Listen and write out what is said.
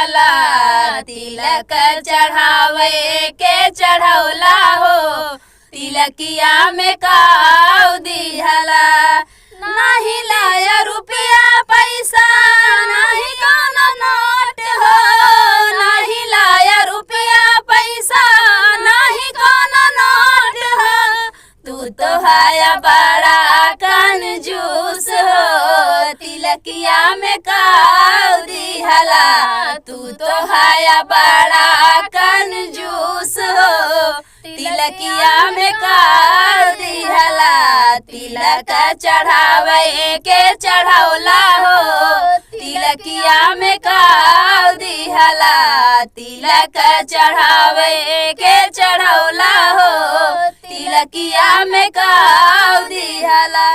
दिहला तिलक चढ़ावे के चढ़ौला हो तिलकिया में काऊ दिहला नाही लाया रुपया पैसा नाही कोनो नोट हो नाही लाया रुपया पैसा नाही कोनो नोट हो तू तो है बड़ा कंजूस हो तिलकिया में काऊ दिहला तू तो है बड़ा कंजूस हो तिलकिया में काऊ दिहला तिलक चढ़ावे के चढ़ौला हो तिलकिया में काऊ दिहला तिलक चढ़ावे के चढ़ौला हो तिलकिया में काऊ दिहला।